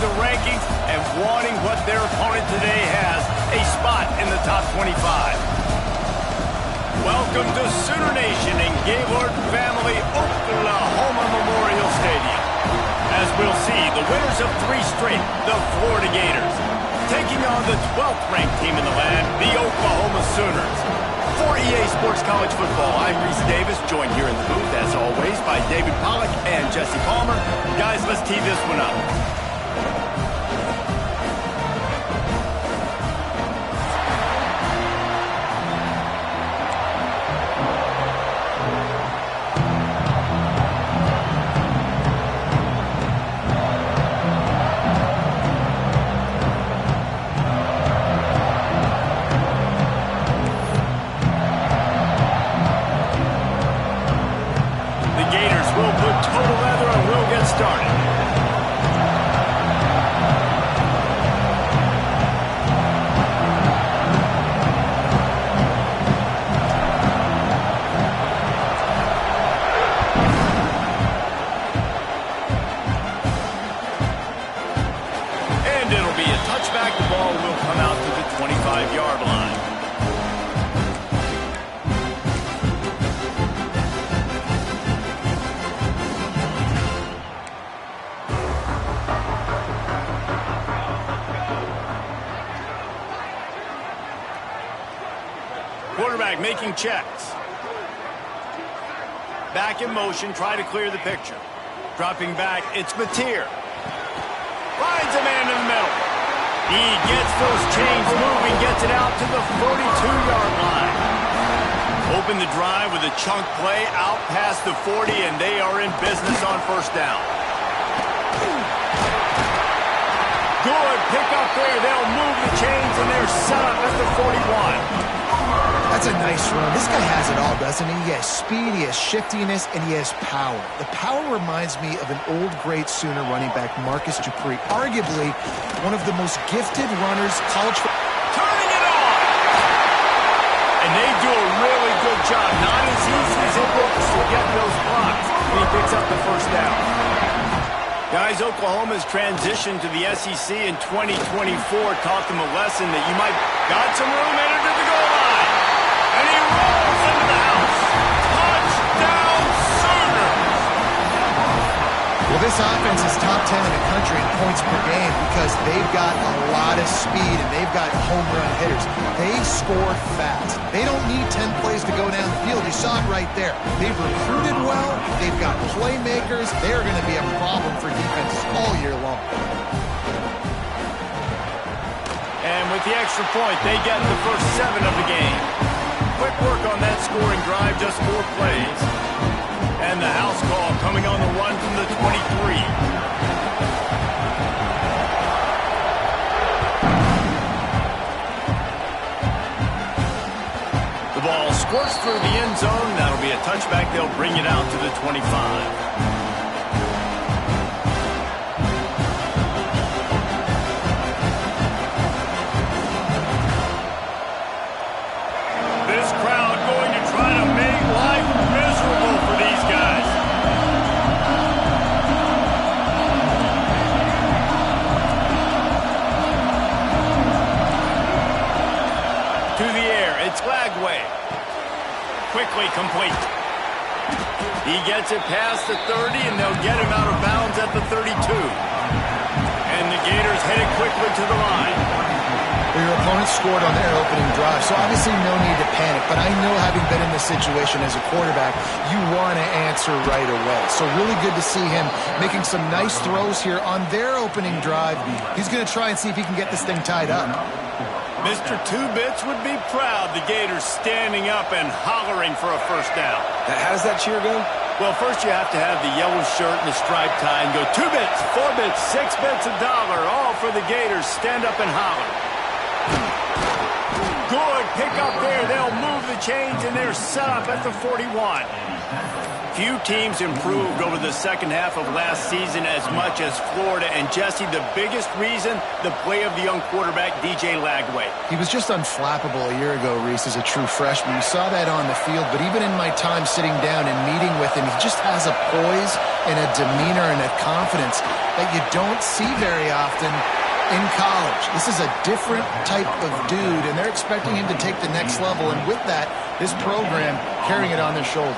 the rankings and wanting what their opponent today has, a spot in the top 25. Welcome to Sooner Nation in Gaylord Family Oklahoma Memorial Stadium. As we'll see, the winners of 3 straight, the Florida Gators, taking on the 12th ranked team in the land, the Oklahoma Sooners. For EA Sports College Football, I'm Reese Davis, joined here in the booth, as always, by David Pollack and Jesse Palmer. Guys, let's tee this one up. Quarterback making checks. Back in motion, try to clear the picture. Dropping back, it's Mateer. Finds a man in the middle. He gets those chains moving, gets it out to the 42-yard line. Open the drive with a chunk play out past the 40, and they are in business on first down. Good pick up there. They'll move the chains, and they're set up at the 41. That's a nice run. This guy has it all, doesn't he? He has speed, he has shiftiness, and he has power. The power reminds me of an old great Sooner running back, Marcus Dupree, arguably one of the most gifted runners college football. Turning it on! And they do a really good job. Not as easy as it looks to get those blocks. And he picks up the first down. Guys, Oklahoma's transition to the SEC in 2024 taught them a lesson that you might got some room entered to the goal line. And he rolls into the house. Touchdown, Sooners! Well, this offense is top 10 in the country in points per game because they've got a lot of speed and they've got home run hitters. They score fast. They don't need 10 plays to go down the field. You saw it right there. They've recruited well. They've got playmakers. They're going to be a problem for defenses all year long. And with the extra point, they get the first 7 of the game. Quick work on that scoring drive, just 4 plays. And the house call coming on the run from the 23. The ball squirts through the end zone. That'll be a touchback. They'll bring it out to the 25. Quickly complete. He gets it past the 30, and they'll get him out of bounds at the 32. And the Gators head it quickly to the line. Well, your opponent scored on their opening drive, so obviously no need to panic. But I know, having been in this situation as a quarterback, you want to answer right away. So really good to see him making some nice throws here on their opening drive. He's going to try and see if he can get this thing tied up. Mr. Two-Bits would be proud. The Gators standing up and hollering for a first down. How does that cheer go? Well, first you have to have the yellow shirt and the striped tie and go 2 bits, 4 bits, 6 bits, $1, all for the Gators. Stand up and holler. Good pick up there. They'll move the chains, and they're set up at the 41. Few teams improved over the second half of last season as much as Florida. And, Jesse, the biggest reason, the play of the young quarterback, DJ Lagway. He was just unflappable a year ago, Reese, as a true freshman. You saw that on the field, but even in my time sitting down and meeting with him, he just has a poise and a demeanor and a confidence that you don't see very often in college. This is a different type of dude, and they're expecting him to take the next level. And with that, this program carrying it on their shoulders.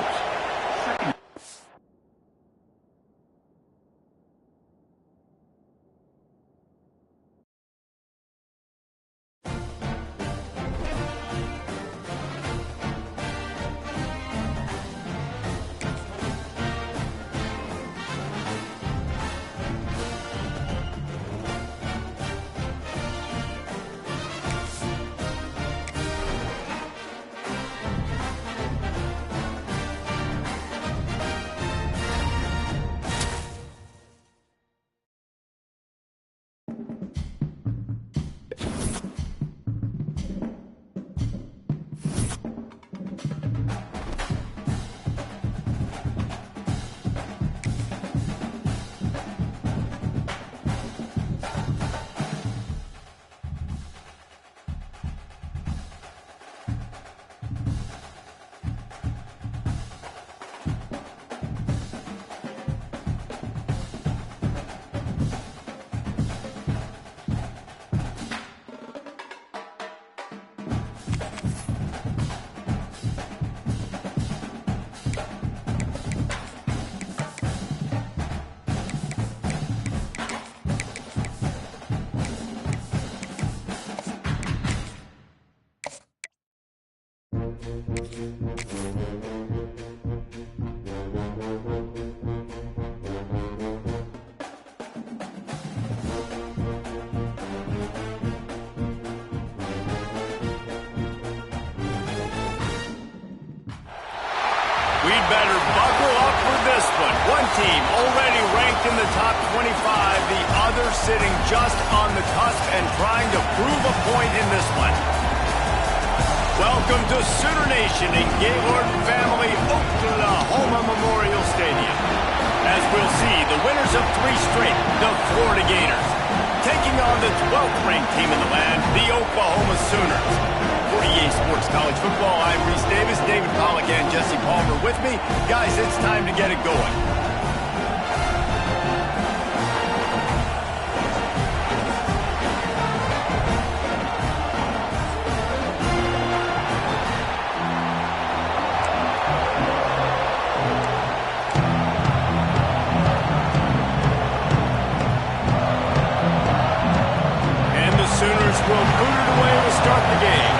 We'd better buckle up for this one. One team already ranked in the top 25, the other sitting just on the cusp and trying to prove a point in this one. Welcome to Sooner Nation in Gaylord Family Oklahoma Memorial Stadium. As we'll see, the winners of 3 straight, the Florida Gators, taking on the 12th ranked team in the land, the Oklahoma Sooners. For EA Sports College Football, I'm Reese Davis, David Pollack, and Jesse Palmer with me. Guys, it's time to get it going. Will boot it away to start the game.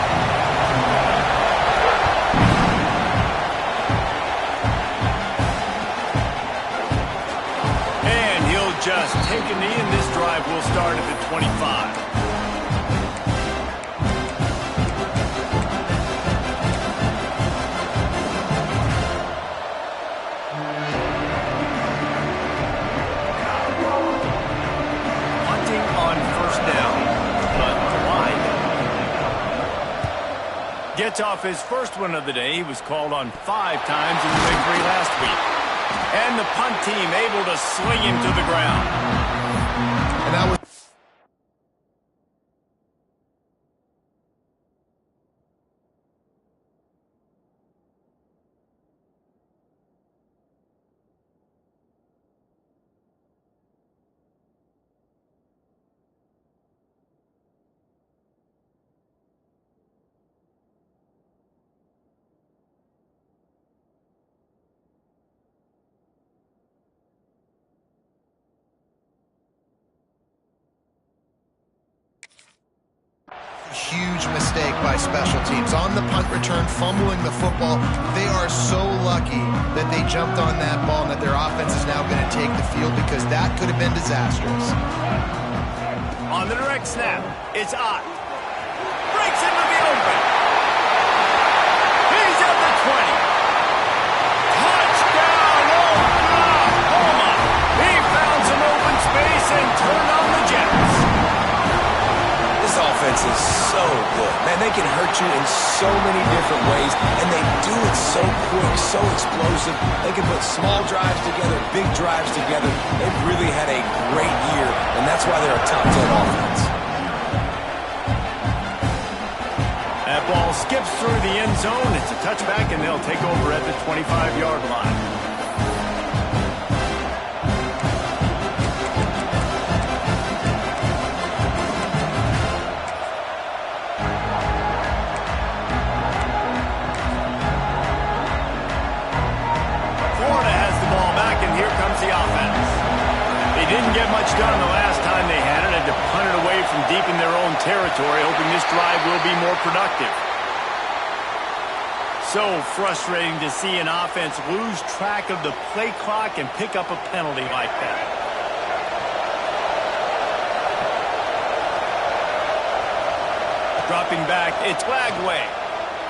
And he'll just take a knee, and this drive will start at the 25. Hunting on first down. Gets off his first one of the day. He was called on 5 times in the victory last week. And the punt team able to sling him to the ground. And that was huge mistake by special teams. On the punt return, fumbling the football. They are so lucky that they jumped on that ball and that their offense is now going to take the field, because that could have been disastrous. On the direct snap, it's Ott. Breaks into the open. He's at the 20. Touchdown, Oklahoma! He found some open space and turned on the Jets. This offense is so good. Man, they can hurt you in so many different ways, and they do it so quick, so explosive. They can put small drives together, big drives together. They've really had a great year, and that's why they're a top 10 offense. That ball skips through the end zone. It's a touchback, and they'll take over at the 25-yard line. Done the last time they had it, had to punt it away from deep in their own territory, hoping this drive will be more productive. So frustrating to see an offense lose track of the play clock and pick up a penalty like that. Dropping back, it's Lagway.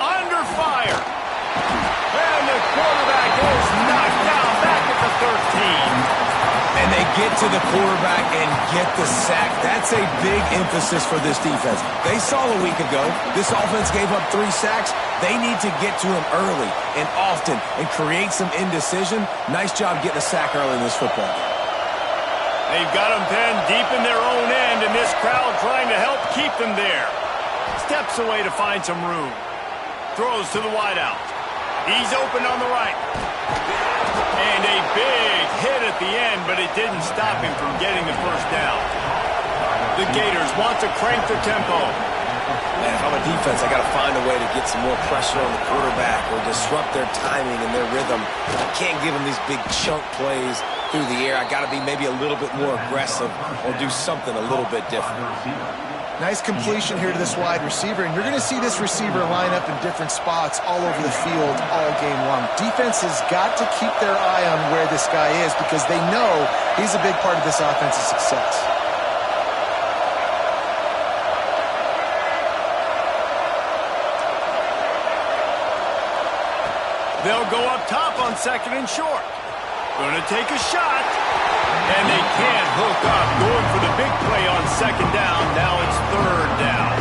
Under fire. And the quarterback is knocked down back at the 13. And they get to the quarterback and get the sack. That's a big emphasis for this defense. They saw a week ago this offense gave up 3 sacks. They need to get to him early and often and create some indecision. Nice job getting a sack early in this football. They've got them pinned deep in their own end, and this crowd trying to help keep them there. Steps away to find some room. Throws to the wideout. He's open on the right. And a big hit at the end, but it didn't stop him from getting the first down. The Gators want to crank their tempo. Man, if I'm a defense, I got to find a way to get some more pressure on the quarterback or disrupt their timing and their rhythm. I can't give them these big chunk plays through the air. I got to be maybe a little bit more aggressive or do something a little bit different. Nice completion here to this wide receiver, and you're going to see this receiver line up in different spots all over the field all game long. Defense has got to keep their eye on where this guy is because they know he's a big part of this offense's success. They'll go up top on 2nd and short. Going to take a shot. And they can't hook up. Going for the big play on 2nd down. Now it's 3rd down.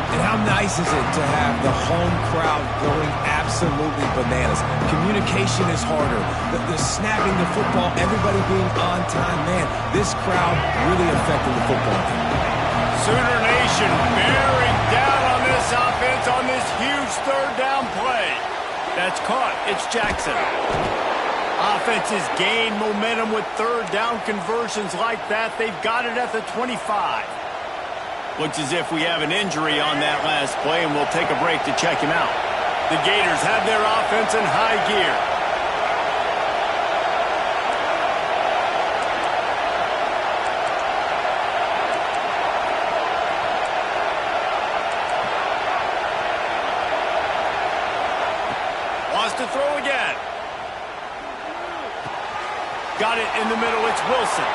And how nice is it to have the home crowd going absolutely bananas? Communication is harder. The snapping the football, everybody being on time. Man, this crowd really affected the football game. Sooner Nation bearing down on this offense on this huge 3rd down play. That's caught. It's Jackson. Offenses gain momentum with 3rd down conversions like that. They've got it at the 25. Looks as if we have an injury on that last play, and we'll take a break to check him out. The Gators have their offense in high gear. Wants to throw again. Got it in the middle. It's Wilson.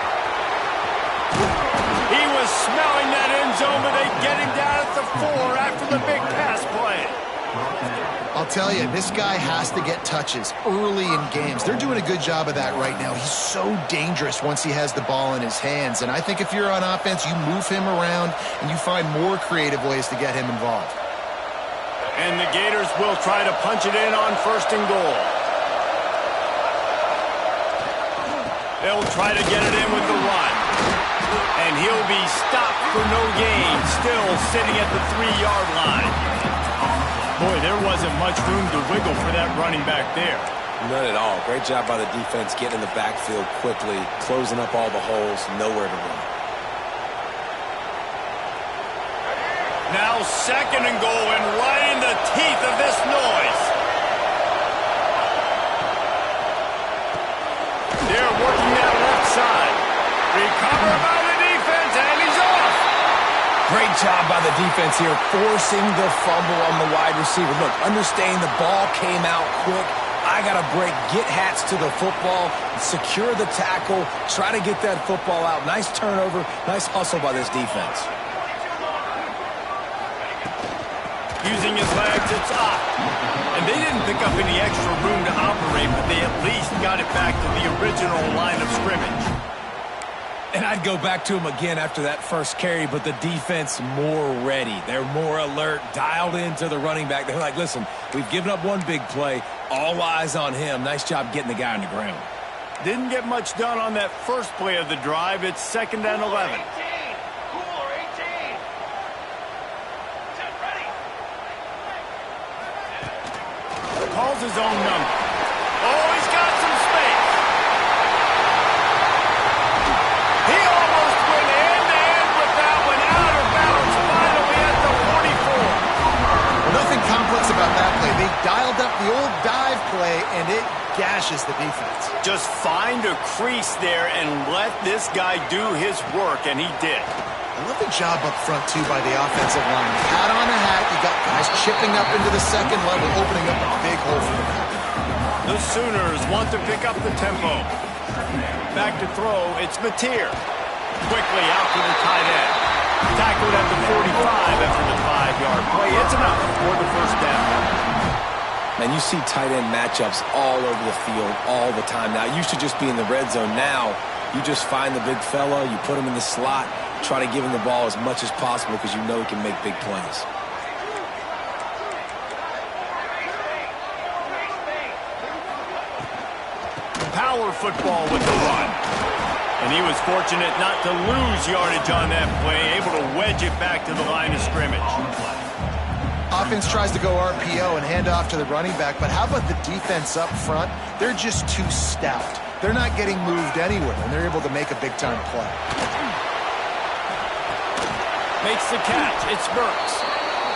He was smelling that end zone, but they get him down at the 4 after the big pass play. I'll tell you, this guy has to get touches early in games. They're doing a good job of that right now. He's so dangerous once he has the ball in his hands. And I think if you're on offense, you move him around and you find more creative ways to get him involved. And the Gators will try to punch it in on 1st and goal. They'll try to get it in with the run. And he'll be stopped for no gain, still sitting at the 3-yard line. Boy, there wasn't much room to wiggle for that running back there. None at all. Great job by the defense getting in the backfield quickly, closing up all the holes, nowhere to run. Now 2nd and goal, and right in the teeth of this noise. They're working that left side. Recovered by the defense, and he's off. Great job by the defense here, forcing the fumble on the wide receiver. Look, understand the ball came out quick. I got to break, get hats to the football, secure the tackle, try to get that football out. Nice turnover, nice hustle by this defense. Using his legs, it's up. And they didn't pick up any extra room to operate, but they at least got it back to the original line of scrimmage. And I'd go back to him again after that first carry, but the defense more ready. They're more alert, dialed into the running back. They're like, listen, we've given up one big play. All eyes on him. Nice job getting the guy on the ground. Didn't get much done on that first play of the drive. It's 2nd and 11. Calls his own number. Oh, he's got some space. He almost went end-to-end with that one, out of bounds, finally at the 44. Well, nothing complex about that play. They dialed up the old dive play, and it gashes the defense. Just find a crease there and let this guy do his work, and he did. I love the job up front, too, by the offensive line. Hat on a hat, you got guys chipping up into the second level, opening up a big hole for the back. The Sooners want to pick up the tempo. Back to throw, it's Mateer. Quickly out to the tight end. Tackled at the 45 after the 5-yard play. It's enough for the first down. Man, you see tight end matchups all over the field all the time now. It used to just be in the red zone. Now, you just find the big fella, you put him in the slot, try to give him the ball as much as possible because you know he can make big plays. Power football with the run. And he was fortunate not to lose yardage on that play, able to wedge it back to the line of scrimmage. Offense tries to go RPO and hand off to the running back, but how about the defense up front? They're just too stout. They're not getting moved anywhere, and they're able to make a big-time play. Makes the catch. It's Burks.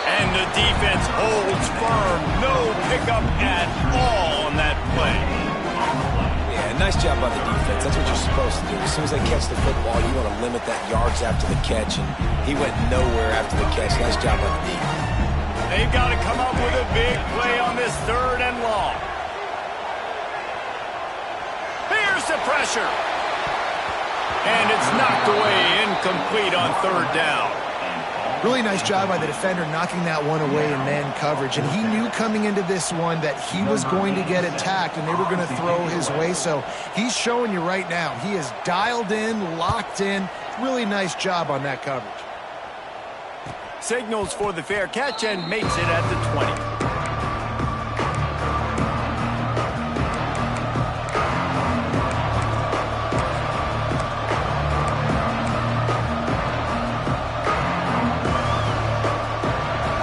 And the defense holds firm. No pickup at all on that play. Yeah, nice job by the defense. That's what you're supposed to do. As soon as they catch the football, you want to limit that yards after the catch, and he went nowhere after the catch. Nice job by the defense. They've got to come up with a big play on this 3rd and long. Here's the pressure. And it's knocked away, incomplete on 3rd down. Really nice job by the defender knocking that one away in man coverage. And he knew coming into this one that he was going to get attacked and they were going to throw his way. So he's showing you right now. He is dialed in, locked in. Really nice job on that coverage. Signals for the fair catch and makes it at the 20.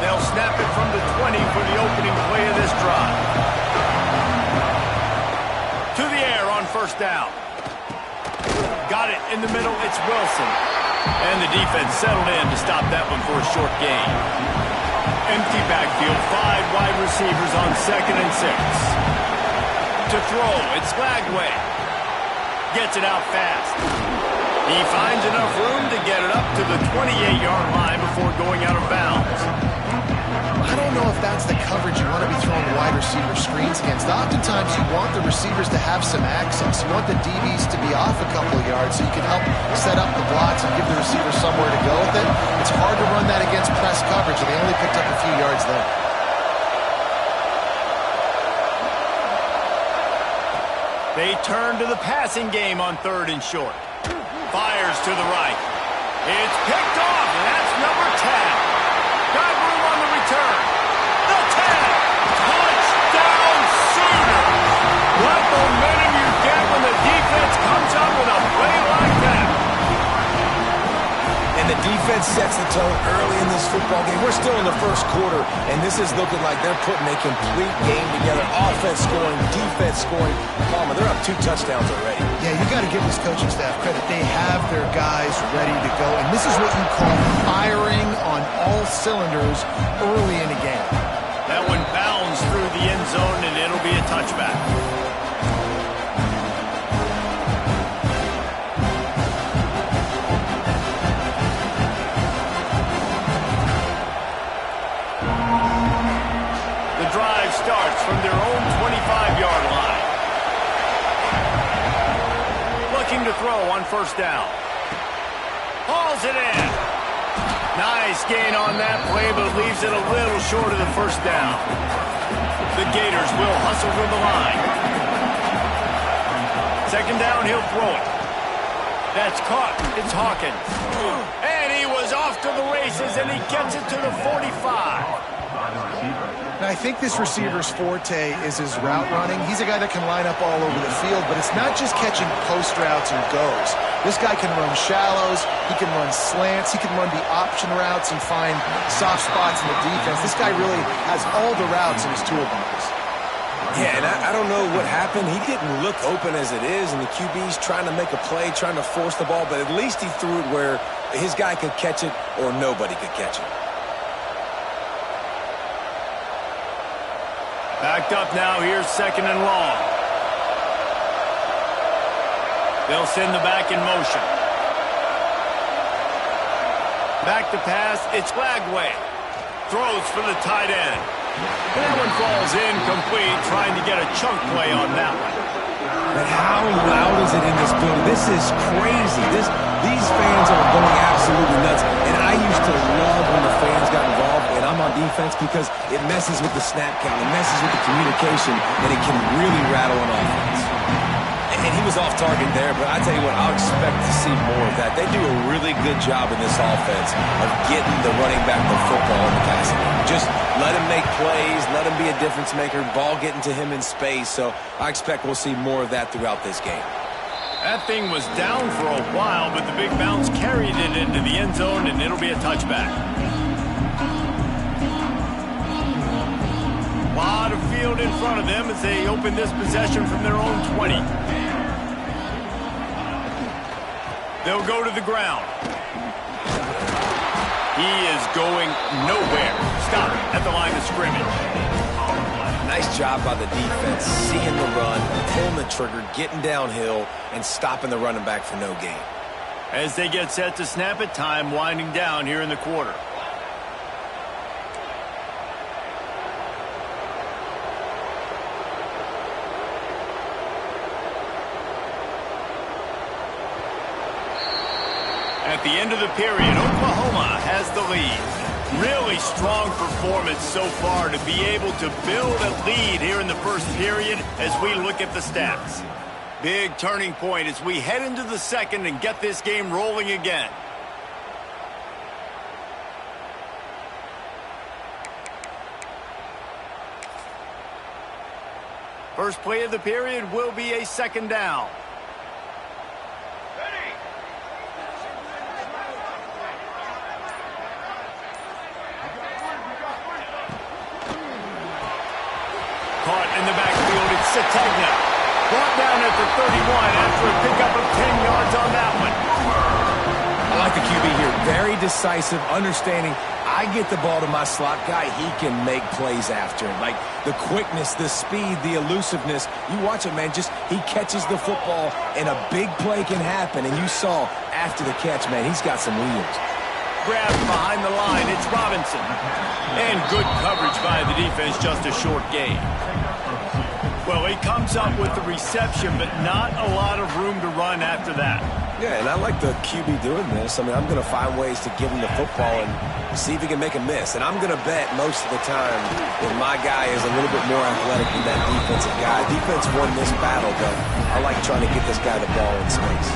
They'll snap it from the 20 for the opening play of this drive. To the air on 1st down. Got it in the middle, it's Wilson. And the defense settled in to stop that one for a short gain. Empty backfield, 5 wide receivers on 2nd and 6. To throw, it's Lagway. Gets it out fast. He finds enough room to get it up to the 28-yard line before going out of bounds. I don't know if that's the coverage you want to be throwing wide receiver screens against. Oftentimes you want the receivers to have some access. You want the DBs to be off a couple of yards so you can help set up the blocks and give the receiver somewhere to go with it. It's hard to run that against press coverage, and they only picked up a few yards there. They turn to the passing game on 3rd and short. Fires to the right. It's picked off, and that's number 10. Got room on the return. The 10. Touchdown Sooners. What momentum you get when the defense comes up with a play like that. And the defense sets the tone early in this football game. We're still in the 1st quarter, and this is looking like they're putting a complete game together. Offense scoring, defense scoring. Palmer, they're up 2 touchdowns already. Yeah, you got to give this coaching staff credit. They have their guys ready to go, and this is what you call firing on all cylinders early in a game. That one bounds through the end zone, and it'll be a touchback. The drive starts from their own 25-yard line. Looking to throw on 1st down. Hauls it in. Nice gain on that play, but leaves it a little short of the 1st down. The Gators will hustle to the line. 2nd down, he'll throw it. That's caught. It's Hawkins. And he was off to the races, and he gets it to the 45. And I think this receiver's forte is his route running. He's a guy that can line up all over the field, but it's not just catching post routes and goes. This guy can run shallows, he can run slants, he can run the option routes and find soft spots in the defense. This guy really has all the routes in his toolbox. Yeah, and I don't know what happened. He didn't look open as it is, and the QB's trying to make a play, trying to force the ball, but at least he threw it where his guy could catch it or nobody could catch it. Backed up now, here's 2nd and long. They'll send the back in motion. Back to pass, it's Lagway. Throws for the tight end. And that one falls incomplete, trying to get a chunk play on that one. But how loud is it in this building? This is crazy. These fans are going absolutely nuts. And I used to love when the fans got involved, and I'm on defense because it messes with the snap count, it messes with the communication, and it can really rattle an offense. And he was off target there, but I tell you what, I'll expect to see more of that. They do a really good job in this offense of getting the running back the football in the passing game. Just let him make plays, let him be a difference maker, ball getting to him in space. So I expect we'll see more of that throughout this game. That thing was down for a while, but the big bounce carried it into the end zone, and it'll be a touchback. A lot of field in front of them as they open this possession from their own 20. They'll go to the ground. He is going nowhere. Stop at the line of scrimmage. Nice job by the defense, seeing the run, pulling the trigger, getting downhill, and stopping the running back for no gain. As they get set to snap it, time winding down here in the quarter. At the end of the period, Oklahoma has the lead. Really strong performance so far to be able to build a lead here in the first period as we look at the stats. Big turning point as we head into the second and get this game rolling again. First play of the period will be a 2nd down. Caught in the backfield, it's Sategna. Brought down at the 31 after a pickup of 10 yards on that one. I like the QB here. Very decisive, understanding. I get the ball to my slot guy, he can make plays after it. Like the quickness, the speed, the elusiveness. You watch it, man. Just he catches the football, and a big play can happen. And you saw after the catch, man, he's got some wheels. Grabbed behind the line, it's Robinson. And good coverage by the defense, just a short gain. Well, he comes up with the reception, but not a lot of room to run after that. Yeah, and I like the QB doing this. I mean, I'm going to find ways to give him the football and see if he can make a miss. And I'm going to bet most of the time that my guy is a little bit more athletic than that defensive guy. Defense won this battle, but I like trying to get this guy the ball in space.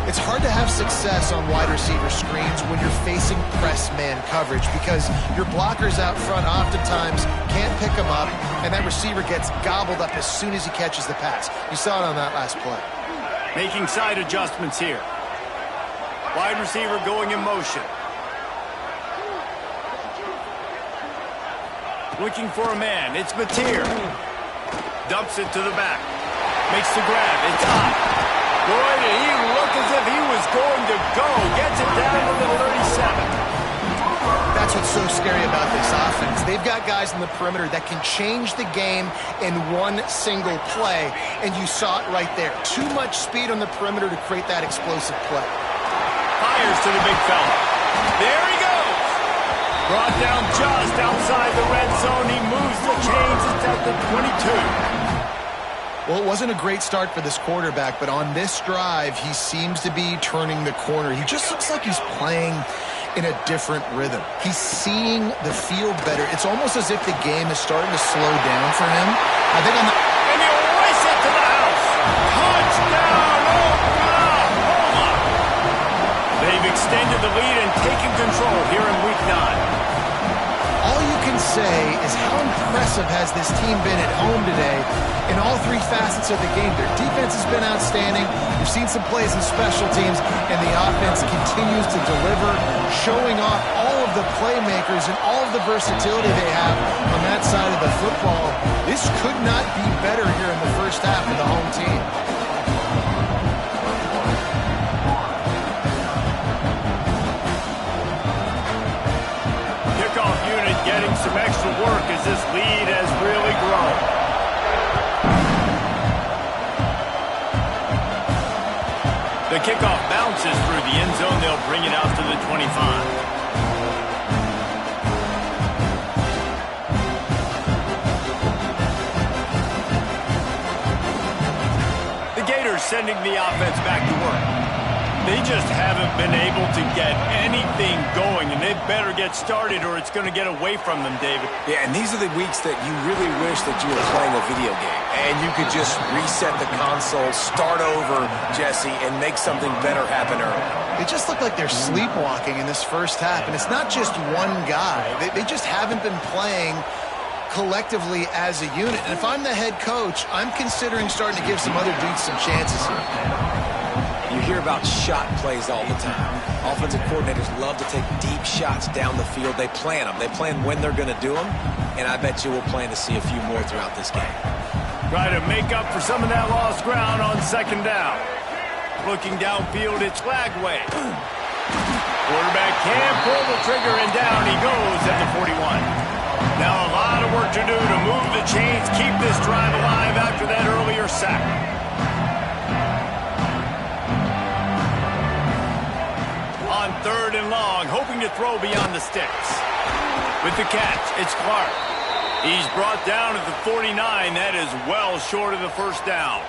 It's hard to have success on wide receiver screens when you're facing press man coverage because your blockers out front oftentimes can't pick them up, and that receiver gets gobbled up as soon as he catches the pass. You saw it on that last play. Making side adjustments here. Wide receiver going in motion. Looking for a man. It's Mateer. Dumps it to the back. Makes the grab. It's up. Boy, did he look as if he was going to go. Gets it down to the 37. That's what's so scary about this offense. They've got guys in the perimeter that can change the game in one single play, and you saw it right there. Too much speed on the perimeter to create that explosive play. Fires to the big fella. There he goes. Brought down just outside the red zone. He moves the chains. It's at the 22. Well, it wasn't a great start for this quarterback, but on this drive, he seems to be turning the corner. He just looks like he's playing in a different rhythm. He's seeing the field better. It's almost as if the game is starting to slow down for him. I think on the... And he'll race it to the house. Touchdown, Oklahoma! with the lead and taking control here in Week 9. All you can say is how impressive has this team been at home today in all three facets of the game. Their defense has been outstanding. We've seen some plays in special teams, and the offense continues to deliver, showing off all of the playmakers and all of the versatility they have on that side of the football. This could not be better here in the first half of the home team. Getting some extra work as this lead has really grown. The kickoff bounces through the end zone. They'll bring it out to the 25. The Gators sending the offense back to work. They just haven't been able to get anything going, and they better get started or it's going to get away from them, David. Yeah, and these are the weeks that you really wish that you were playing a video game, and you could just reset the console, start over, Jesse, and make something better happen early. They just look like they're sleepwalking in this first half, and it's not just one guy. They just haven't been playing collectively as a unit. And if I'm the head coach, I'm considering starting to give some other dudes some chances here. You hear about shot plays all the time. Offensive coordinators love to take deep shots down the field. They plan them. They plan when they're going to do them, and I bet you we'll plan to see a few more throughout this game. Try to make up for some of that lost ground on second down. Looking downfield, it's Lagway. Quarterback can pull the trigger, and down he goes at the 41. Now a lot of work to do to move the chains, keep this drive alive after that earlier sack. On 3rd and long, hoping to throw beyond the sticks. With the catch, it's Clark. He's brought down at the 49. That is well short of the first down.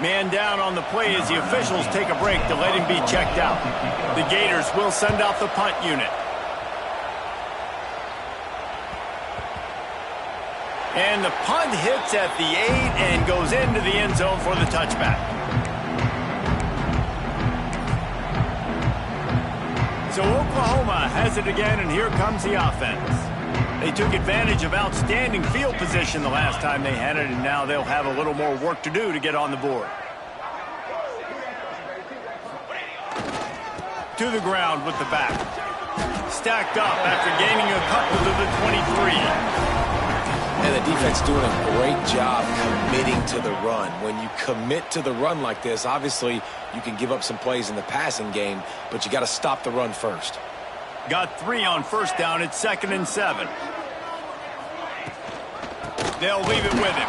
Man down on the play as the officials take a break to let him be checked out. The Gators will send out the punt unit. And the punt hits at the 8 and goes into the end zone for the touchback. So Oklahoma has it again, and here comes the offense. They took advantage of outstanding field position the last time they had it, and now they'll have a little more work to do to get on the board. To the ground with the back. Stacked up after gaining a couple to the 23. And the defense doing a great job committing to the run. When you commit to the run like this, obviously you can give up some plays in the passing game, but you got to stop the run first. Got 3 on first down. It's 2nd and 7. They'll leave it with him.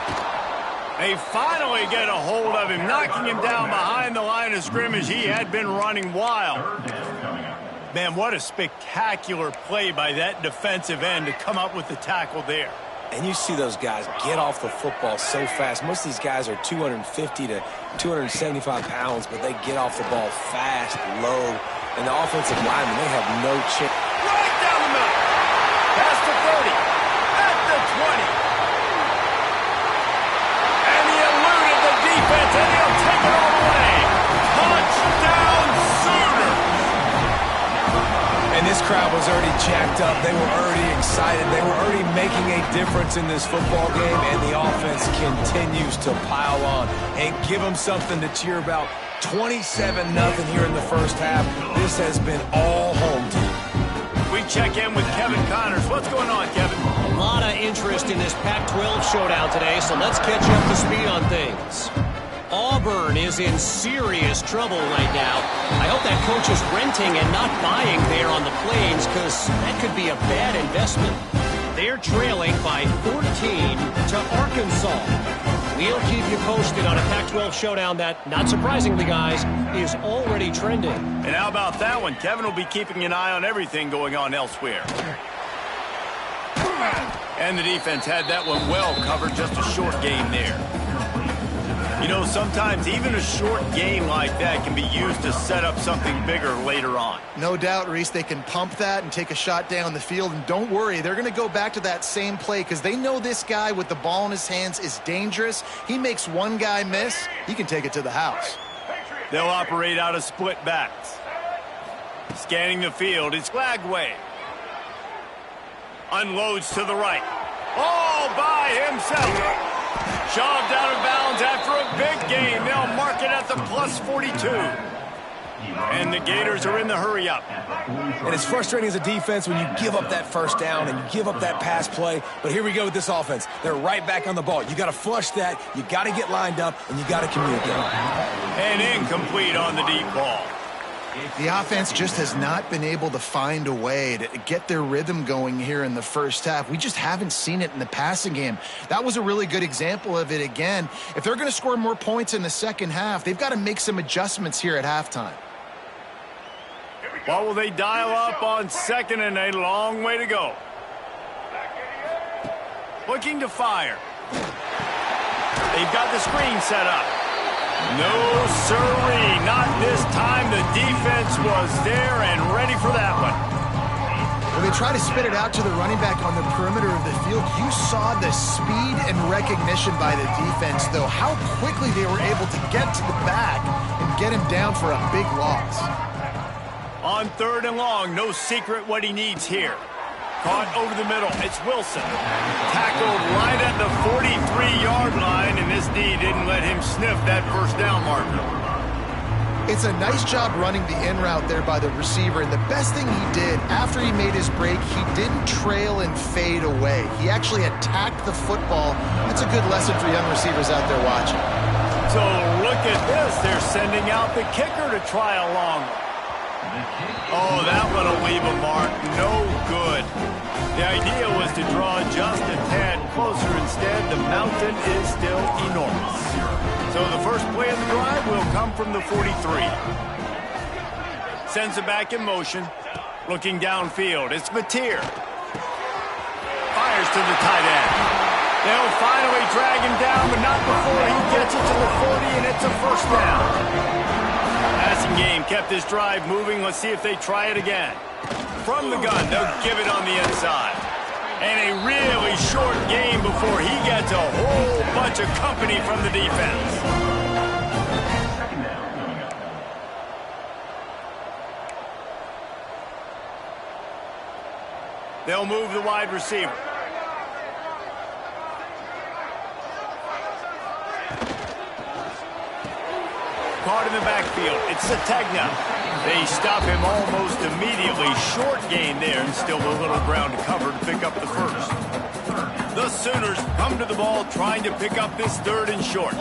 They finally get a hold of him, knocking him down behind the line of scrimmage. He had been running wild. Man, what a spectacular play by that defensive end to come up with the tackle there. And you see those guys get off the football so fast. Most of these guys are 250 to 275 pounds, but they get off the ball fast, low. And the offensive linemen, they have no chance. Right down the middle. Past the 30. At the 20. And he eluded the defense, and he'll take it all the way. Touchdown Sooners. And this crowd was already jacked up. They were already excited. They were already making a difference in this football game, and the offense continues to pile on and give them something to cheer about. 27-0 here in the first half. This has been all home team. We check in with Kevin Connors. What's going on, Kevin? A lot of interest in this Pac-12 showdown today, so let's catch you up to speed on things. Auburn is in serious trouble right now. I hope that coach is renting and not buying there on the Plains, because that could be a bad investment. They're trailing by 14 to Arkansas. We'll keep you posted on a Pac-12 showdown that, not surprisingly, guys, is already trending. And how about that one? Kevin will be keeping an eye on everything going on elsewhere. And the defense had that one well covered. Just a short game there. You know, sometimes even a short game like that can be used to set up something bigger later on. No doubt, Reese, they can pump that and take a shot down the field. And don't worry, they're going to go back to that same play because they know this guy with the ball in his hands is dangerous. He makes one guy miss, he can take it to the house. They'll operate out of split backs. Scanning the field, it's Flagway. Unloads to the right. All by himself. Shoved out of bounds after a big game. They'll mark it at the plus 42. And the Gators are in the hurry-up. And it's frustrating as a defense when you give up that first down and you give up that pass play. But here we go with this offense. They're right back on the ball. You got to flush that. You got to get lined up, and you got to communicate. And incomplete on the deep ball. The offense just has not been able to find a way to get their rhythm going here in the first half. We just haven't seen it in the passing game. That was a really good example of it again. If they're going to score more points in the second half, they've got to make some adjustments here at halftime. What will they dial up on second and a long way to go? Looking to fire. They've got the screen set up. No, sirree, not this time. The defense was there and ready for that one. When they try to spit it out to the running back on the perimeter of the field, you saw the speed and recognition by the defense, though, how quickly they were able to get to the back and get him down for a big loss. On third and long, no secret what he needs here. Caught over the middle, it's Wilson. Tackled right at the 43-yard line, and this D didn't let him sniff that first down marker. It's a nice job running the in route there by the receiver, and the best thing he did after he made his break, he didn't trail and fade away. He actually attacked the football. That's a good lesson for young receivers out there watching. So look at this. They're sending out the kicker to try a long one. Oh, that one will leave a mark. No good. The idea was to draw just a tad closer. Instead, the mountain is still enormous. So the first play of the drive will come from the 43. Sends it back in motion. Looking downfield. It's Mateer. Fires to the tight end. They'll finally drag him down, but not before he gets it to the 40, and it's a first down. Passing game kept this drive moving. Let's see if they try it again. From the gun, they'll give it on the inside. And a really short game before he gets a whole bunch of company from the defense. They'll move the wide receiver. Caught in the backfield. It's Sategna. They stop him almost immediately. Short gain there, and still a little ground to cover to pick up the first. The Sooners come to the ball trying to pick up this third and short.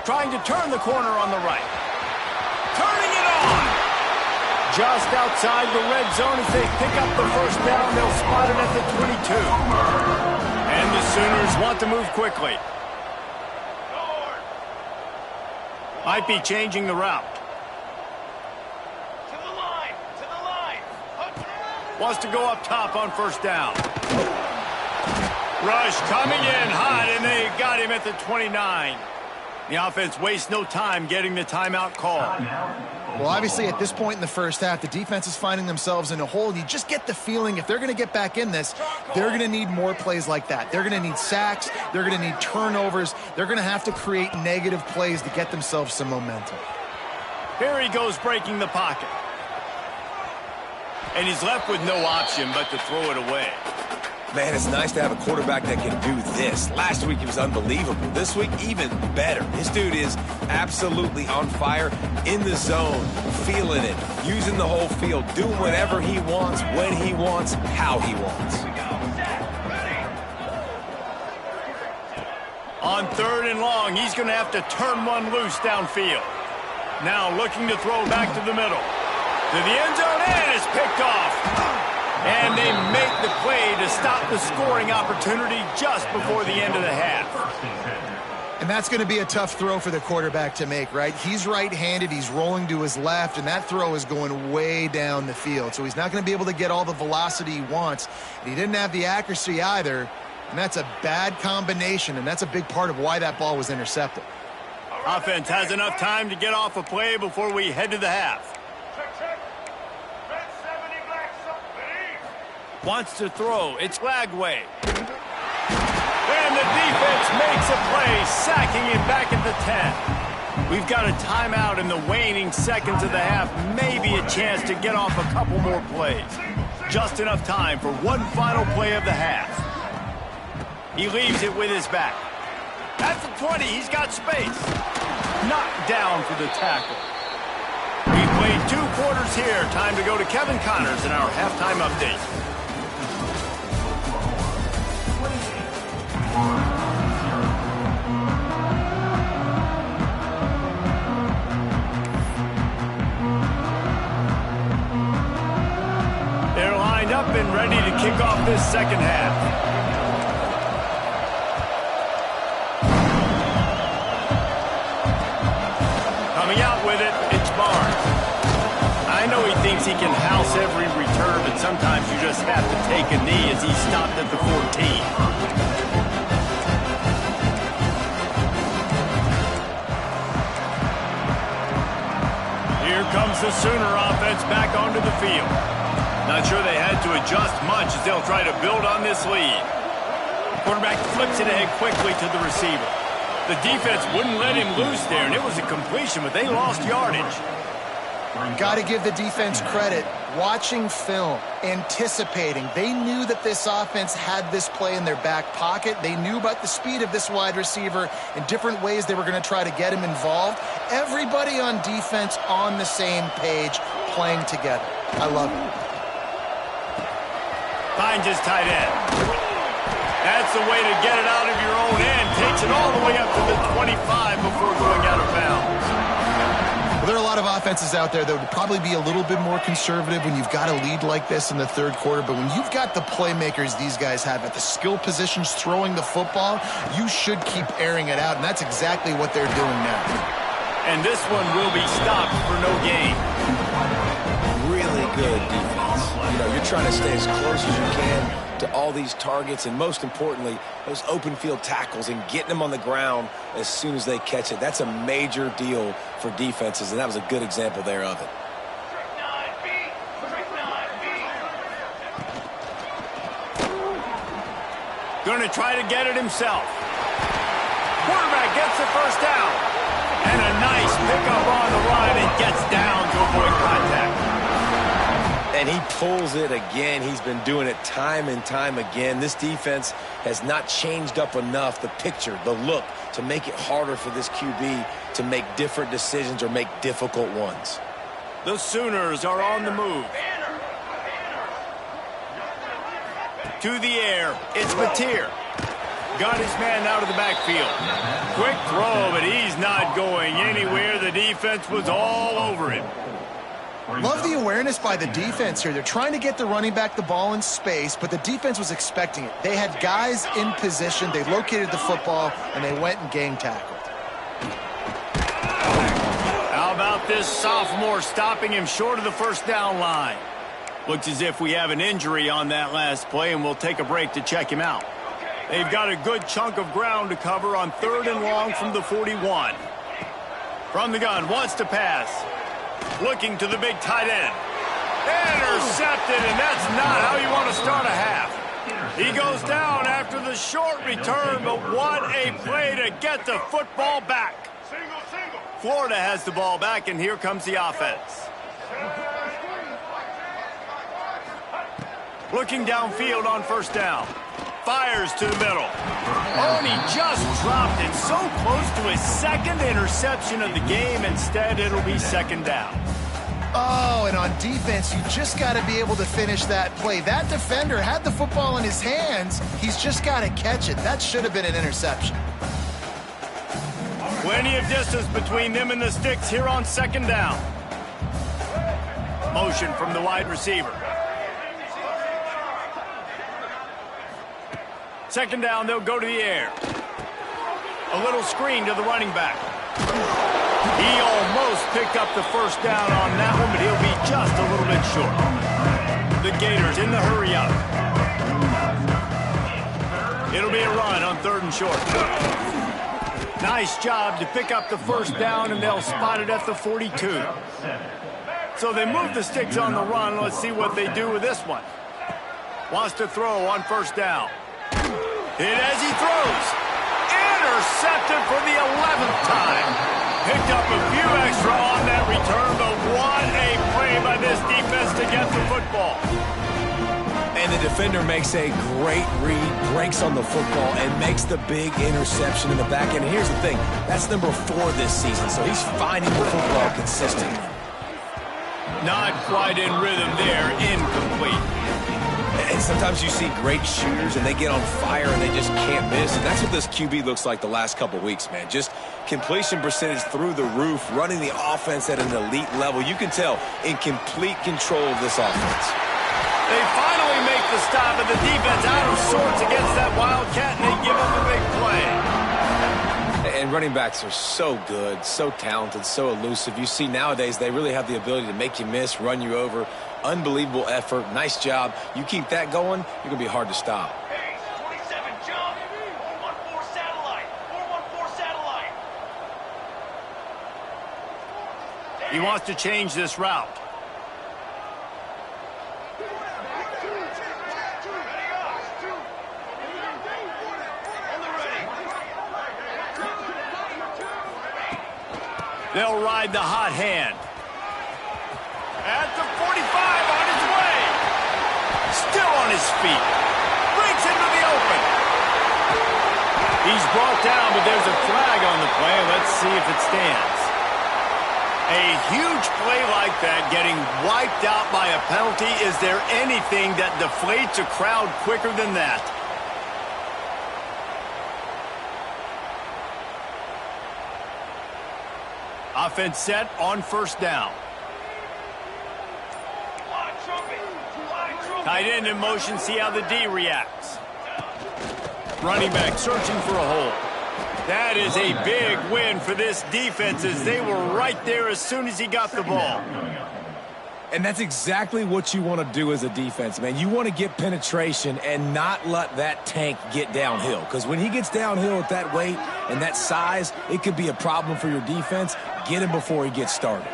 Trying to turn the corner on the right. Turning it on! Just outside the red zone as they pick up the first down. They'll spot it at the 22. And the Sooners want to move quickly. Might be changing the route. To the line! To the line! Wants to go up top on first down. Rush coming in hot, and they got him at the 29. The offense wastes no time getting the timeout call. Well, obviously, at this point in the first half, the defense is finding themselves in a hole. You just get the feeling if they're going to get back in this, they're going to need more plays like that. They're going to need sacks. They're going to need turnovers. They're going to have to create negative plays to get themselves some momentum. Here he goes breaking the pocket. And he's left with no option but to throw it away. Man, it's nice to have a quarterback that can do this. Last week, he was unbelievable. This week, even better. This dude is absolutely on fire, in the zone, feeling it, using the whole field, doing whatever he wants, when he wants, how he wants. On third and long, he's going to have to turn one loose downfield. Now looking to throw back to the middle. To the end zone, and it's picked off. And they make the play to stop the scoring opportunity just before the end of the half. And that's going to be a tough throw for the quarterback to make, right? He's right-handed, he's rolling to his left, and that throw is going way down the field. So he's not going to be able to get all the velocity he wants. And he didn't have the accuracy either, and that's a bad combination, and that's a big part of why that ball was intercepted. Offense has enough time to get off a play before we head to the half. Wants to throw. It's Lagway. And the defense makes a play, sacking him back at the 10. We've got a timeout in the waning seconds of the half. Maybe a chance to get off a couple more plays. Just enough time for one final play of the half. He leaves it with his back. At the 20, he's got space. Knocked down for the tackle. We've played 2 quarters here. Time to go to Kevin Connors in our halftime update. They're lined up and ready to kick off this second half. Coming out with it, it's Barnes. I know he thinks he can house every return, but sometimes you just have to take a knee as he stopped at the 14. Here comes the Sooner offense back onto the field. Not sure they had to adjust much as they'll try to build on this lead. Quarterback flips it ahead quickly to the receiver. The defense wouldn't let him loose there, and it was a completion, but they lost yardage. Got to give the defense credit. Watching film, anticipating. They knew that this offense had this play in their back pocket. They knew about the speed of this wide receiver and different ways they were going to try to get him involved. Everybody on defense on the same page, playing together. I love it. Finds his tight end. That's the way to get it out of your own end. Takes it all the way up to the 25 before going out of bounds. Well, there are a lot of offenses out there that would probably be a little bit more conservative when you've got a lead like this in the third quarter. But when you've got the playmakers these guys have at the skill positions throwing the football, you should keep airing it out. And that's exactly what they're doing now. And this one will be stopped for no gain. Really good defense. You know, you're trying to stay as close as you can to all these targets, and most importantly, those open field tackles and getting them on the ground as soon as they catch it. That's a major deal for defenses, and that was a good example there of it. Going to try to get it himself. Quarterback gets the first down. And a nice pickup on the run and gets down to avoid contact. And he pulls it again. He's been doing it time and time again. This defense has not changed up enough the picture, the look, to make it harder for this QB to make different decisions or make difficult ones. The Sooners are on the move. To the air, it's Mateer. Got his man out of the backfield. Quick throw, but he's not going anywhere. The defense was all over him. Love the awareness by the defense here. They're trying to get the running back the ball in space, but the defense was expecting it. They had guys in position. They located the football, and they went and gang tackled. How about this sophomore stopping him short of the first down line? Looks as if we have an injury on that last play, and we'll take a break to check him out. They've got a good chunk of ground to cover on 3rd and long from the 41. From the gun, wants to pass. Looking to the big tight end. Intercepted, and that's not how you want to start a half. He goes down after the short return, but what a play to get the football back. Florida has the ball back, and here comes the offense. Looking downfield on first down. Fires to the middle. Oh, and he just dropped it so close to his second interception of the game. Instead, it'll be second down. Oh, and on defense, you just got to be able to finish that play. That defender had the football in his hands. He's just got to catch it. That should have been an interception. Plenty of distance between them and the sticks here on second down. Motion from the wide receiver. Second down, they'll go to the air. A little screen to the running back. He almost picked up the first down on that one, but he'll be just a little bit short. The Gators in the hurry up. It'll be a run on 3rd and short. Nice job to pick up the first down, and they'll spot it at the 42. So they move the sticks on the run. Let's see what they do with this one. Wants to throw on first down. Hit as he throws. Intercepted for the 11th time. Picked up a few extra on that return, but what a play by this defense to get the football. And the defender makes a great read, breaks on the football, and makes the big interception in the back end. And here's the thing, that's number 4 this season, so he's finding the football consistently. Not quite in rhythm there, incomplete. And sometimes you see great shooters, and they get on fire, and they just can't miss. And that's what this QB looks like the last couple weeks, man. Just completion percentage through the roof, running the offense at an elite level. You can tell in complete control of this offense. They finally make the stop, and the defense out of sorts against that Wildcat, and they give up a big play. And running backs are so good, so talented, so elusive. You see nowadays they really have the ability to make you miss, run you over. Unbelievable effort. Nice job. You keep that going, you're going to be hard to stop. Hey, 27, jump. 414 satellite. 414 satellite. He wants to change this route. They'll ride the hot hand. At the 45, on his way. Still on his feet. Breaks into the open. He's brought down, but there's a flag on the play. Let's see if it stands. A huge play like that getting wiped out by a penalty. Is there anything that deflates a crowd quicker than that? Offense set on first down. Tight end in motion, see how the D reacts. Running back searching for a hole. That is a big win for this defense as they were right there as soon as he got the ball. And that's exactly what you want to do as a defense, man. You want to get penetration and not let that tank get downhill. Because when he gets downhill at that weight and that size, it could be a problem for your defense. Get him before he gets started.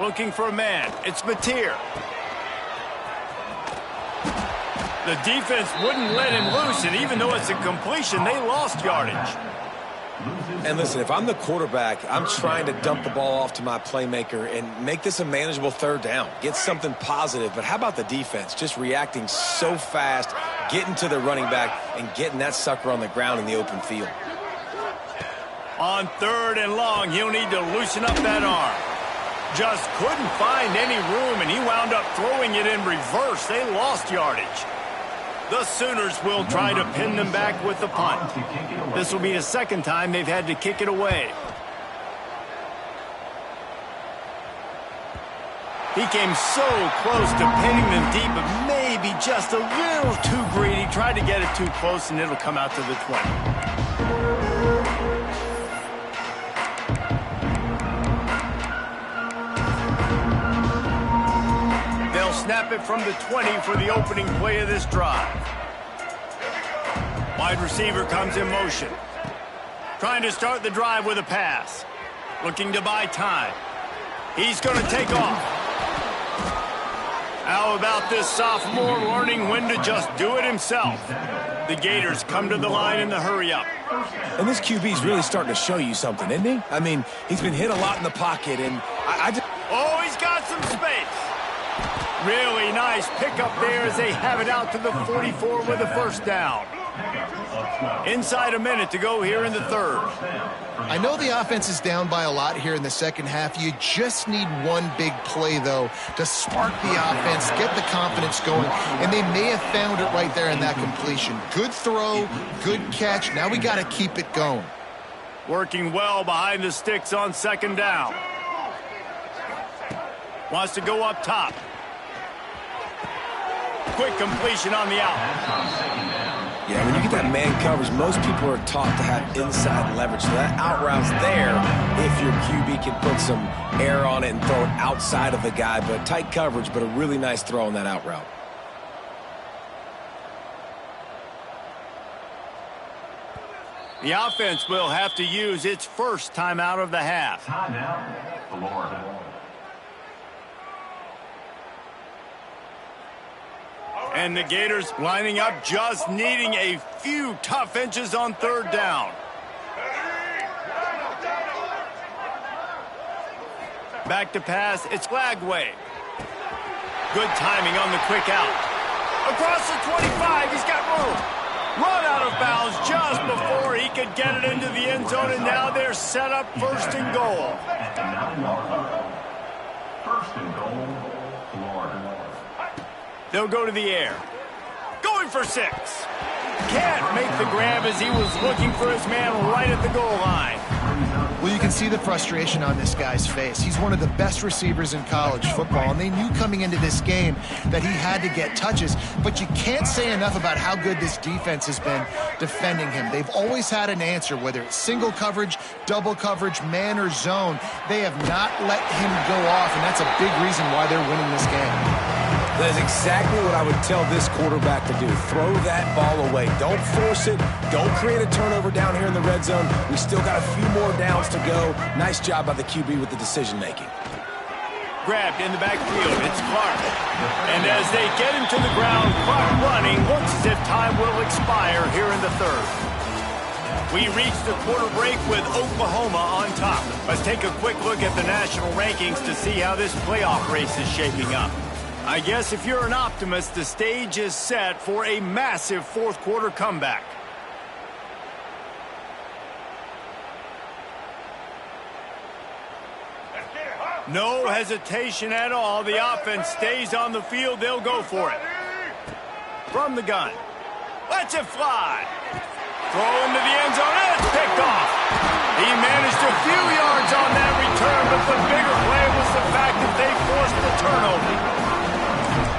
Looking for a man. It's Mateer. The defense wouldn't let him loose, and even though it's a completion, they lost yardage. And listen, if I'm the quarterback, I'm trying to dump the ball off to my playmaker and make this a manageable third down. Get something positive. But how about the defense? Just reacting so fast, getting to the running back, and getting that sucker on the ground in the open field. On third and long, he'll need to loosen up that arm. Just couldn't find any room, and he wound up throwing it in reverse. They lost yardage. The Sooners will try to pin them back with the punt. This will be the second time they've had to kick it away. He came so close to pinning them deep, but maybe just a little too greedy. Tried to get it too close, and it'll come out to the 20. Snap it from the 20 for the opening play of this drive. Wide receiver comes in motion. Trying to start the drive with a pass. Looking to buy time. He's going to take off. How about this sophomore learning when to just do it himself? The Gators come to the line in the hurry-up. And this QB's really starting to show you something, isn't he? I mean, he's been hit a lot in the pocket, and I just... Oh, he's got some space. Really nice pickup there as they have it out to the 44 with a first down. Inside a minute to go here in the third. I know the offense is down by a lot here in the second half. You just need one big play, though, to spark the offense, get the confidence going, and they may have found it right there in that completion. Good throw, good catch. Now we got to keep it going. Working well behind the sticks on second down. Wants to go up top. Quick completion on the out. Yeah, when you get that man coverage, most people are taught to have inside leverage. So that out route's there if your QB can put some air on it and throw it outside of the guy. But tight coverage, but a really nice throw on that out route. The offense will have to use its first timeout of the half. Timeout, Florida. And the Gators lining up, just needing a few tough inches on third down. Back to pass, it's Lagway. Good timing on the quick out. Across the 25, he's got room. Run out of bounds just before he could get it into the end zone, and now they're set up first and goal. First and goal, Florida. They'll go to the air. Going for 6. Can't make the grab as he was looking for his man right at the goal line. Well, you can see the frustration on this guy's face. He's one of the best receivers in college football, and they knew coming into this game that he had to get touches, but you can't say enough about how good this defense has been defending him. They've always had an answer, whether it's single coverage, double coverage, man or zone. They have not let him go off, and that's a big reason why they're winning this game. That is exactly what I would tell this quarterback to do. Throw that ball away. Don't force it. Don't create a turnover down here in the red zone. We still got a few more downs to go. Nice job by the QB with the decision-making. Grabbed in the backfield. It's Clark. And as they get him to the ground, Clark running, looks as if time will expire here in the third. We reach the quarter break with Oklahoma on top. Let's take a quick look at the national rankings to see how this playoff race is shaping up. I guess if you're an optimist, the stage is set for a massive fourth quarter comeback. No hesitation at all. The offense stays on the field. They'll go for it. From the gun. Lets it fly. Throw into the end zone. And it's picked off. He managed a few yards on that return, but the bigger play was the fact that they forced the turnover.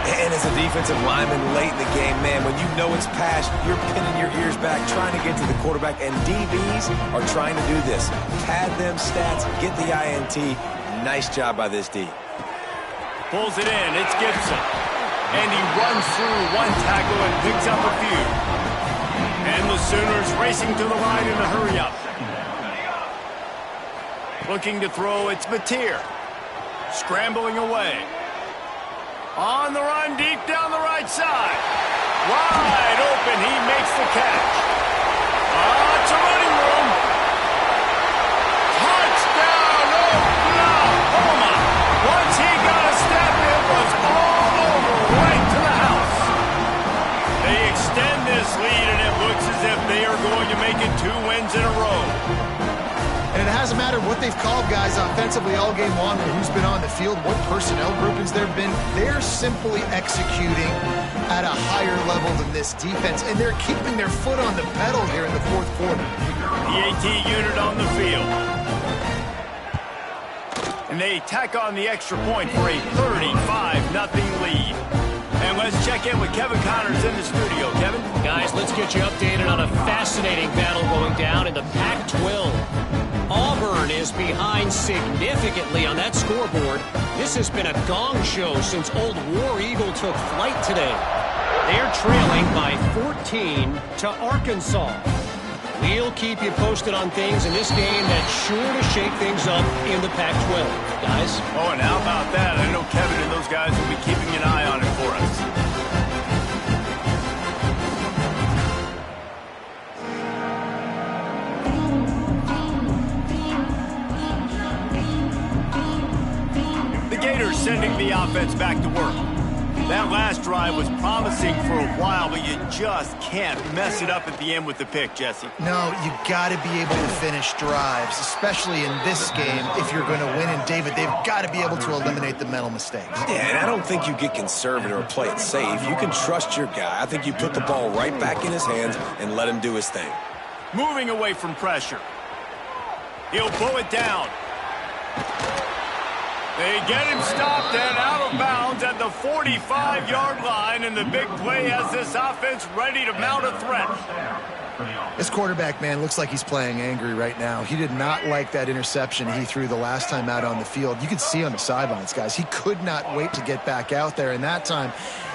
And as a defensive lineman late in the game, man, when you know it's past, you're pinning your ears back, trying to get to the quarterback, and DBs are trying to do this. Pad them stats, get the INT. Nice job by this D. Pulls it in. It's Gibson. And he runs through one tackle and picks up a few. And the Sooners racing to the line in a hurry-up. Looking to throw, it's Mateer. Scrambling away. On the run, deep down the right side. Wide open, he makes the catch. It's a running room. Touchdown, Oklahoma. Once he got a step, it was all over, right to the house. They extend this lead, and it looks as if they are going to make it 2 wins in a row. And it hasn't mattered what they've called guys offensively all game long or who's been on the field, what personnel groupings there have been. They're simply executing at a higher level than this defense, and they're keeping their foot on the pedal here in the fourth quarter. The AT unit on the field. And they tack on the extra point for a 35-0 lead. And let's check in with Kevin Connors in the studio. Kevin? Guys, let's get you updated on a fascinating battle going down in the Pac-12. Auburn is behind significantly on that scoreboard. This has been a gong show since old War Eagle took flight today. They're trailing by 14 to Arkansas. We'll keep you posted on things in this game that's sure to shake things up in the Pac-12. Guys? Oh, and how about that? I know Kevin and those guys will be keeping an eye on it for us. Gators sending the offense back to work. That last drive was promising for a while, but you just can't mess it up at the end with the pick, Jesse. No, you got to be able to finish drives, especially in this game if you're going to win. And, David, they've got to be able to eliminate the mental mistakes. Yeah, and I don't think you get conservative or play it safe. You can trust your guy. I think you put the ball right back in his hands and let him do his thing. Moving away from pressure. He'll pull it down. They get him stopped and out of bounds at the 45-yard line, and the big play has this offense ready to mount a threat. This quarterback, man, looks like he's playing angry right now. He did not like that interception he threw the last time out on the field. You could see on the sidelines, guys. He could not wait to get back out there, and that time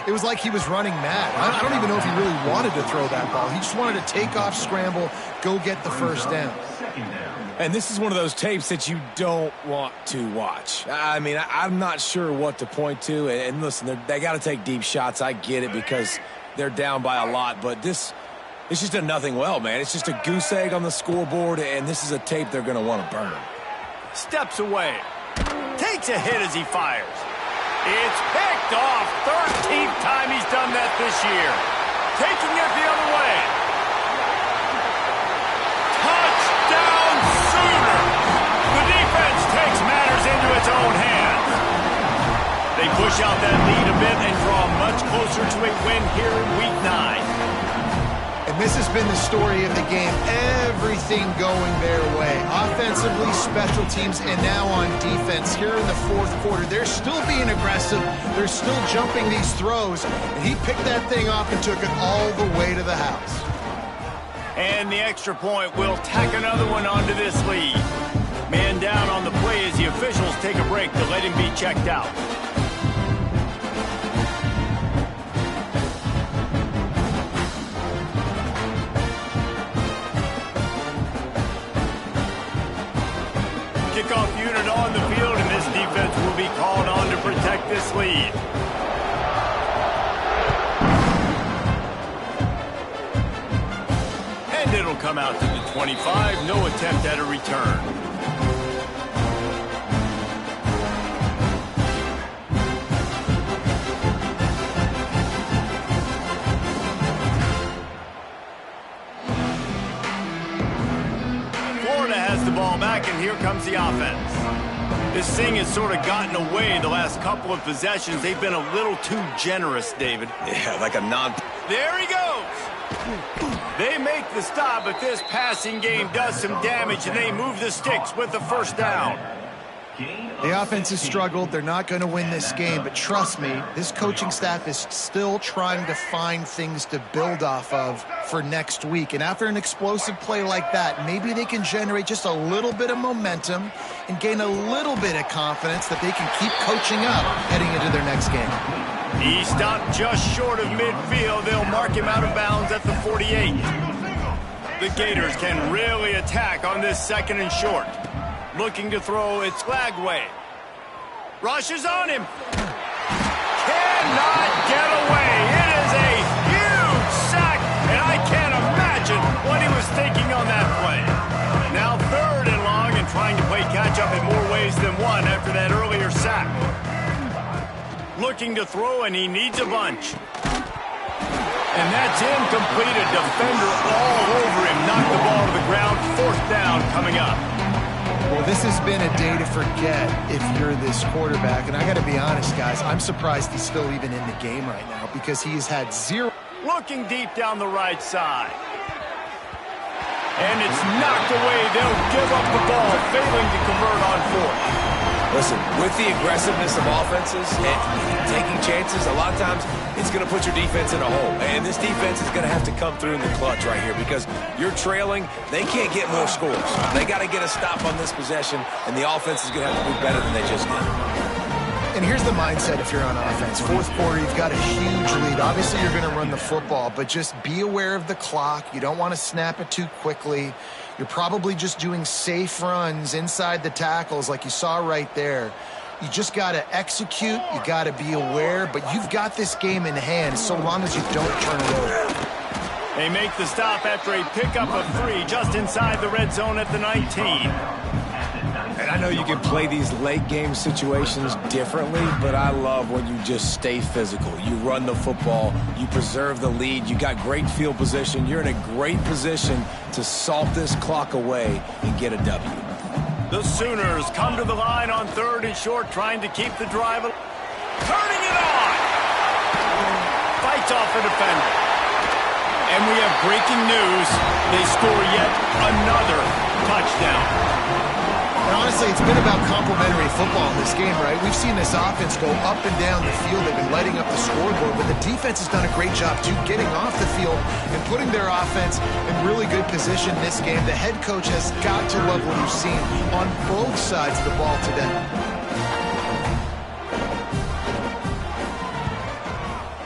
it was like he was running mad. I don't even know if he really wanted to throw that ball. He just wanted to take off, scramble, go get the first down. And this is one of those tapes that you don't want to watch. I mean, I'm not sure what to point to. And listen, they got to take deep shots. I get it because they're down by a lot. But it's just a nothing well, man. It's just a goose egg on the scoreboard, and this is a tape they're going to want to burn. Steps away. Takes a hit as he fires. It's picked off. 13th time he's done that this year. Taking it the other way. Touchdown Sooners! The defense takes matters into its own hands. They push out that lead a bit and draw much closer to a win here in Week 9. And this has been the story of the game. Everything going their way. Offensively, special teams, and now on defense here in the fourth quarter. They're still being aggressive. They're still jumping these throws. And he picked that thing off and took it all the way to the house. And the extra point will tack another one onto this lead. Man down on the play as the officials take a break to let him be checked out. Kickoff unit on the field, and this defense will be called on to protect this lead. And it'll come out to the 25. No attempt at a return. Has the ball back, and here comes the offense. This thing has sort of gotten away the last couple of possessions. They've been a little too generous, David. Yeah, like a non... There he goes! They make the stop, but this passing game does some damage, and they move the sticks with the first down. The offense has struggled. They're not going to win this game, but trust me, this coaching staff is still trying to find things to build off of for next week. And after an explosive play like that, maybe they can generate just a little bit of momentum and gain a little bit of confidence that they can keep coaching up heading into their next game. He stopped just short of midfield. They'll mark him out of bounds at the 48. The Gators can really attack on this second and short. Looking to throw, it's Lagway. Rushes on him. Cannot get away. It is a huge sack, and I can't imagine what he was thinking on that play. Now 3rd and long, and trying to play catch-up in more ways than one after that earlier sack. Looking to throw, and he needs a bunch. And that's incomplete. A defender all over him. Knocked the ball to the ground. 4th down coming up. Well, this has been a day to forget if you're this quarterback. And I got to be honest, guys, I'm surprised he's still even in the game right now because he has had 0. Looking deep down the right side. And it's knocked away. They'll give up the ball, failing to convert on 4th. Listen, with the aggressiveness of offenses and taking chances, a lot of times it's going to put your defense in a hole. And this defense is going to have to come through in the clutch right here because you're trailing. They can't get more scores. They got to get a stop on this possession, and the offense is going to have to do better than they just did. And here's the mindset if you're on offense. 4th quarter, you've got a huge lead. Obviously, you're going to run the football, but just be aware of the clock. You don't want to snap it too quickly. You're probably just doing safe runs inside the tackles like you saw right there. You just got to execute. You got to be aware, but you've got this game in hand so long as you don't turn it over. They make the stop after a pickup of 3 just inside the red zone at the 19. And I know you can play these late game situations differently, but I love when you just stay physical. You run the football, you preserve the lead, you got great field position, you're in a great position to salt this clock away and get a W. The Sooners come to the line on 3rd and short, trying to keep the drive. Turning it on! Fights off a defender. And we have breaking news. They score yet another touchdown. And honestly, it's been about complementary football in this game, right? We've seen this offense go up and down the field. They've been lighting up the scoreboard, but the defense has done a great job, too, getting off the field and putting their offense in really good position in this game. The head coach has got to love what he's seen on both sides of the ball today.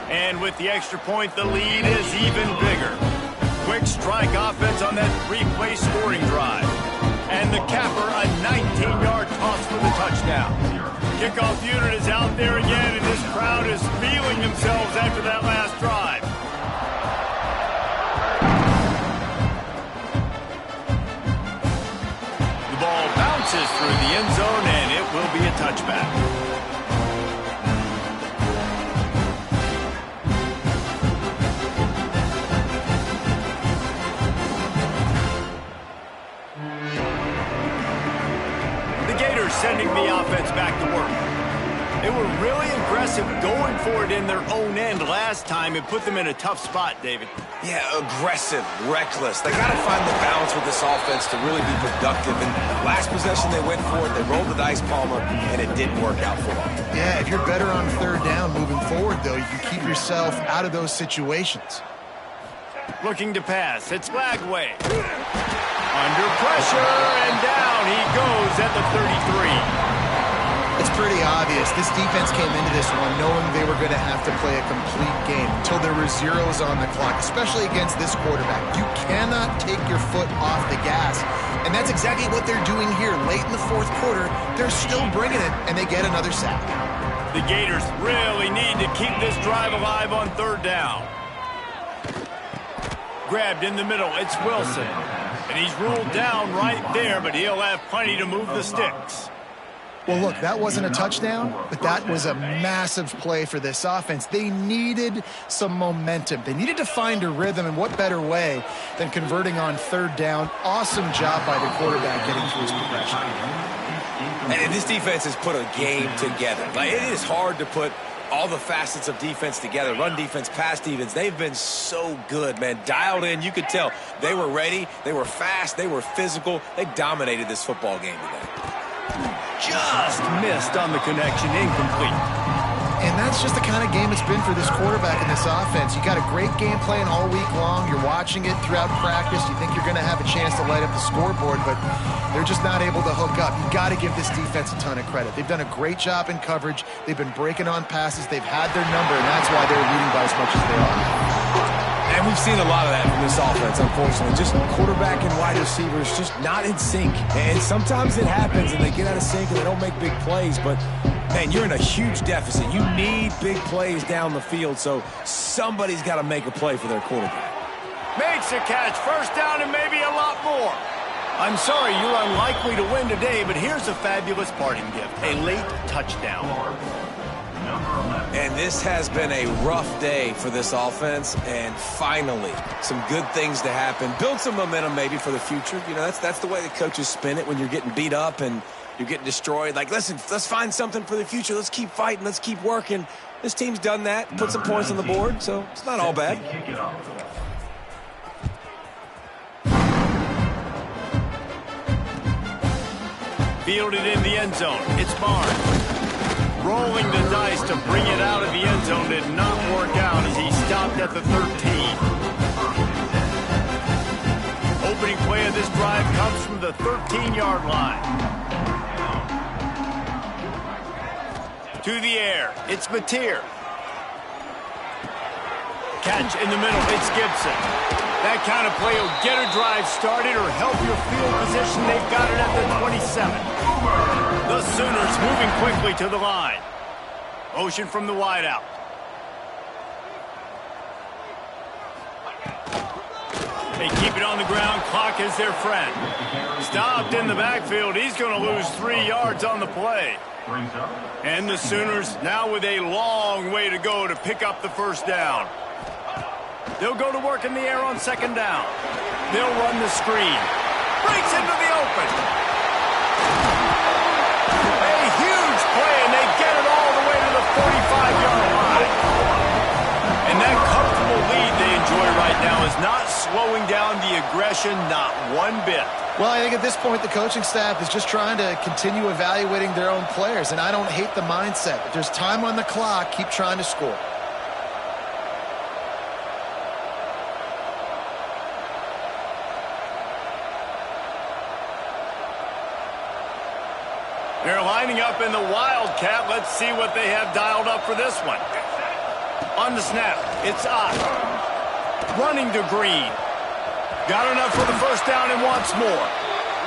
And with the extra point, the lead is even bigger. Quick strike offense on that three-play scoring drive. And the capper, a 19-yard toss for the touchdown. Kickoff unit is out there again, and this crowd is feeling themselves after that last drive. The ball bounces through the end zone, and it will be a touchback. Sending the offense back to work. They were really aggressive going for it in their own end last time. It put them in a tough spot, David. Yeah, aggressive, reckless. They got to find the balance with this offense to really be productive. And last possession they went for it, they rolled the dice, Palmer, and it didn't work out for them. Yeah, if you're better on third down moving forward, though, you can keep yourself out of those situations. Looking to pass. It's Lagway. Under pressure, and down he goes at the 33. It's pretty obvious. This defense came into this one knowing they were going to have to play a complete game until there were zeros on the clock, especially against this quarterback. You cannot take your foot off the gas, and that's exactly what they're doing here. Late in the fourth quarter, they're still bringing it, and they get another sack. The Gators really need to keep this drive alive on third down. Grabbed in the middle, it's Wilson. And he's ruled down right there, but he'll have plenty to move the sticks. Well, look, that wasn't a touchdown, but that was a massive play for this offense. They needed some momentum. They needed to find a rhythm, and what better way than converting on third down. Awesome job by the quarterback getting through his progression. And this defense has put a game together. Like, it is hard to put all the facets of defense together. Run defense, pass defense. They've been so good, man. Dialed in. You could tell they were ready. They were fast. They were physical. They dominated this football game today. Just missed on the connection. Incomplete. And that's just the kind of game it's been for this quarterback and this offense. You got a great game plan all week long. You're watching it throughout practice. You think you're going to have a chance to light up the scoreboard, but they're just not able to hook up. You got to give this defense a ton of credit. They've done a great job in coverage. They've been breaking on passes. They've had their number, and that's why they're leading by as much as they are. And we've seen a lot of that from this offense, unfortunately. Just quarterback and wide receivers just not in sync. And sometimes it happens, and they get out of sync, and they don't make big plays, but man, you're in a huge deficit. You need big plays down the field, so somebody's got to make a play for their quarterback. Makes a catch, first down, and maybe a lot more. I'm sorry, you're unlikely to win today, but here's a fabulous parting gift, a late touchdown. And this has been a rough day for this offense, and finally, some good things to happen. Build some momentum maybe for the future. You know, that's the way the coaches spin it when you're getting beat up and you're getting destroyed. Like, listen, let's find something for the future. Let's keep fighting. Let's keep working. This team's done that, put some points on the board, so it's not all bad. Fielded in the end zone. It's Barnes. Rolling the dice to bring it out of the end zone did not work out as he stopped at the 13. Opening play of this drive comes from the 13-yard line. To the air. It's Mateer. Catch in the middle. It's Gibson. That kind of play will get a drive started or help your field position. They've got it at the 27. The Sooners moving quickly to the line. Motion from the wideout. They keep it on the ground. Clock is their friend. Stopped in the backfield. He's going to lose 3 yards on the play. And the Sooners now with a long way to go to pick up the first down. They'll go to work in the air on second down. They'll run the screen. Breaks into the open. A huge play, and they get it all the way to the 45-yard line. And that comfortable lead they enjoy right now is not slowing slowing down the aggression not one bit. Well, I think at this point the coaching staff is just trying to continue evaluating their own players, and I don't hate the mindset. If there's time on the clock, keep trying to score. They're lining up in the Wildcat. Let's see what they have dialed up for this one. On the snap, it's Ott. Running to Green. Got enough for the first down and wants more.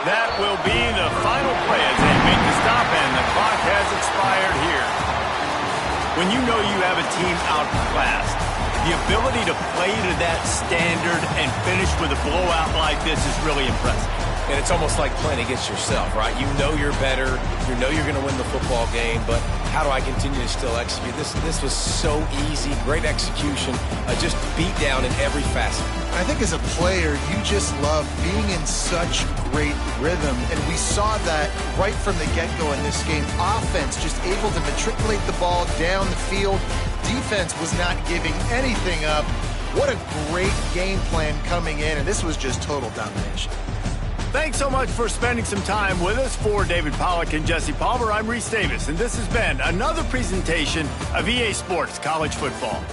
That will be the final play as they make the stop, and the clock has expired here. When you know you have a team outclassed, the ability to play to that standard and finish with a blowout like this is really impressive. And it's almost like playing against yourself, right? You know you're better. You know you're going to win the football game, but how do I continue to still execute? This was so easy. Great execution. Just beat down in every facet. I think as a player, you just love being in such great rhythm, and we saw that right from the get-go in this game. Offense just able to matriculate the ball down the field. Defense was not giving anything up. What a great game plan coming in, and this was just total domination. Thanks so much for spending some time with us. For David Pollack and Jesse Palmer, I'm Reese Davis, and this has been another presentation of EA Sports College Football.